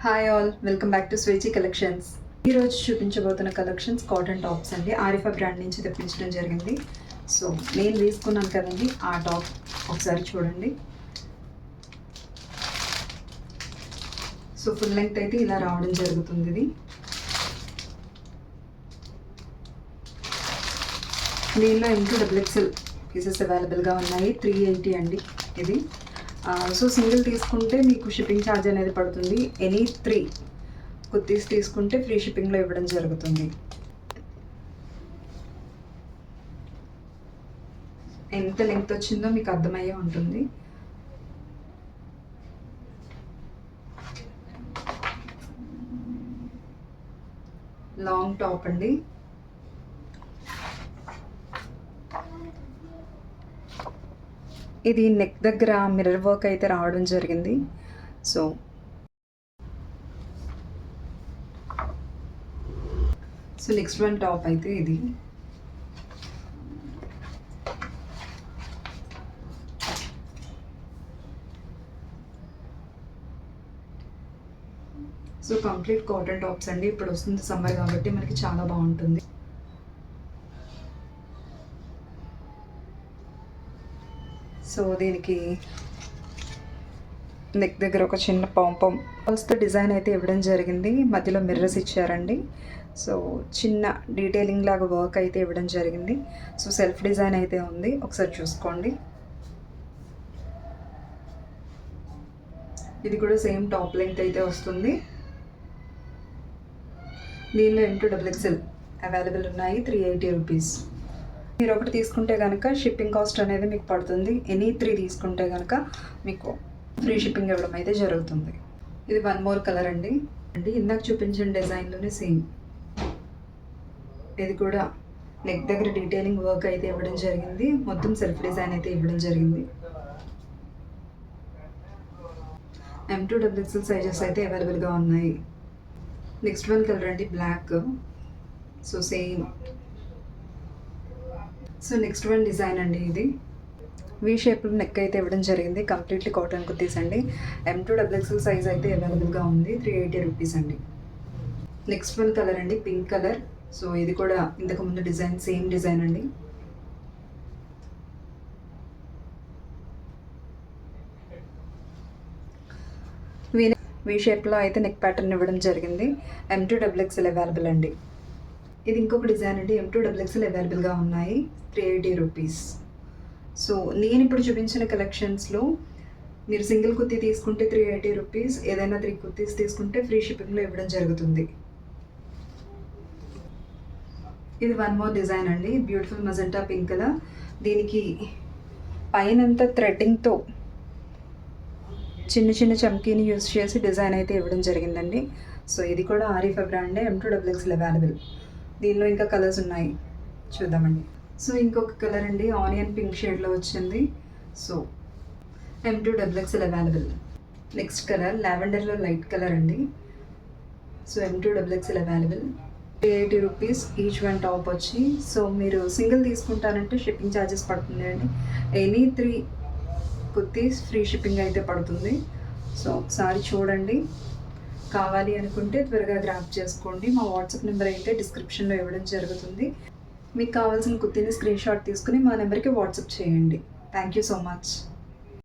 Hi all, welcome back to స్వేచి collections. ఈరోజు చూపించబోతున్న కలెక్షన్స్ కాటన్ టాప్స్ అండి. ఆరిఫా బ్రాండ్ నుంచి తెప్పించడం జరిగింది. సో నేను తీసుకున్నాను కదండి ఆ టాప్, ఒకసారి చూడండి. సో ఫుల్ లెంగ్త్ అయితే ఇలా రావడం జరుగుతుంది. ఇది దీనిలో XXL పీసెస్ అవైలబుల్గా ఉన్నాయి. 380 అండి ఇది. సో సింగిల్ తీసుకుంటే మీకు షిప్పింగ్ ఛార్జ్ అనేది పడుతుంది. ఎనీ 3 కుర్తీస్ తీసుకుంటే ఫ్రీ షిప్పింగ్లో ఇవ్వడం జరుగుతుంది. ఎంత లెంగ్త్ వచ్చిందో మీకు అర్థమయ్యే ఉంటుంది. లాంగ్ టాప్ అండి. ఇది నెక్ దగ్గర మిర్రర్ వర్క్ అయితే రావడం జరిగింది. సో నెక్స్ట్ వన్ టాప్ అయితే ఇది. సో కంప్లీట్ కాటన్ టాప్స్ అండి. ఇప్పుడు వస్తుంది సమ్మర్ కాబట్టి మనకి చాలా బాగుంటుంది. సో దీనికి నెక్ దగ్గర ఒక చిన్న పాంపంతో డిజైన్ అయితే ఇవ్వడం జరిగింది. మధ్యలో మిర్రర్స్ ఇచ్చారండి. సో చిన్న డీటెయిలింగ్ లాగా వర్క్ అయితే ఇవ్వడం జరిగింది. సో సెల్ఫ్ డిజైన్ అయితే ఉంది, ఒకసారి చూసుకోండి. ఇది కూడా సేమ్ టాప్ లెంగ్త్ అయితే వస్తుంది. దీనిలో XXL అవైలబుల్ ఉన్నాయి. 380 రూపీస్. మీరు ఒకటి తీసుకుంటే కనుక షిప్పింగ్ కాస్ట్ అనేది మీకు పడుతుంది. ఎనీ 3 తీసుకుంటే కనుక మీకు ఫ్రీ షిప్పింగ్ ఇవ్వడం అయితే జరుగుతుంది. ఇది వన్ మోర్ కలర్ అండి. ఇందాక చూపించిన డిజైన్లోనే సేమ్ ఇది కూడా నెక్ దగ్గర డీటెయిలింగ్ వర్క్ అయితే ఇవ్వడం జరిగింది. మొత్తం సెల్ఫ్ డిజైన్ అయితే ఇవ్వడం జరిగింది. M2XXL సైజెస్ అయితే అవైలబుల్గా ఉన్నాయి. నెక్స్ట్ వన్ కలర్ అండి, black. So same. So next one design అండి. ఇది వీ షేప్లో నెక్ అయితే ఇవ్వడం జరిగింది. కంప్లీట్లీ కాటన్ కుర్తీస్ అండి. M2XXL సైజ్ అయితే అవైలబుల్గా ఉంది. 380 రూపీస్ అండి. నెక్స్ట్ వన్ కలర్ అండి, పింక్ కలర్. సో ఇది కూడా ఇంతకుముందు డిజైన్, సేమ్ డిజైన్ అండి. వీ షేప్లో అయితే నెక్ ప్యాటర్న్ ఇవ్వడం జరిగింది. M2XXL అవైలబుల్ అండి. ఇది ఇంకొక డిజైన్ అండి. M2XXL అవైలబుల్గా ఉన్నాయి. 380 రూపీస్. సో నేను ఇప్పుడు చూపించిన కలెక్షన్స్లో మీరు సింగిల్ కుర్తీ తీసుకుంటే 380 రూపీస్, ఏదైనా 3 కుర్తీస్ తీసుకుంటే ఫ్రీ షిప్పింగ్లో ఇవ్వడం జరుగుతుంది. ఇది వన్ మోర్ డిజైన్ అండి, బ్యూటిఫుల్ మజెంటా పింక్ కలర్. దీనికి పైనంతా థ్రెడ్డింగ్తో చిన్న చిన్న చమ్కీని యూజ్ చేసి డిజైన్ అయితే ఇవ్వడం జరిగిందండి. సో ఇది కూడా ఆరిఫా బ్రాండే. M2XXL available. దీనిలో ఇంకా కలర్స్ ఉన్నాయి, చూద్దామండి. సో ఇంకొక కలర్ అండి, ఆనియన్ పింక్ షేడ్లో వచ్చింది. So M2XXL available. Next colour లావెండర్లో లైట్ కలర్ అండి. So M2XXL available. 380 rupees each one top వచ్చి. సో మీరు సింగిల్ తీసుకుంటారంటే షిప్పింగ్ ఛార్జెస్ పడుతుంది అండి. ఎనీ 3 కుర్తీస్ ఫ్రీ షిప్పింగ్ అయితే పడుతుంది. సో ఒకసారి చూడండి. కావాలి అనుకుంటే త్వరగా గ్రాప్ చేసుకోండి. మా వాట్సాప్ నెంబర్ అయితే డిస్క్రిప్షన్లో ఇవ్వడం జరుగుతుంది. మీకు కావాల్సిన కుర్తీని స్క్రీన్ షాట్ తీసుకుని మా నెంబర్కి వాట్సాప్ చేయండి. Thank you so much.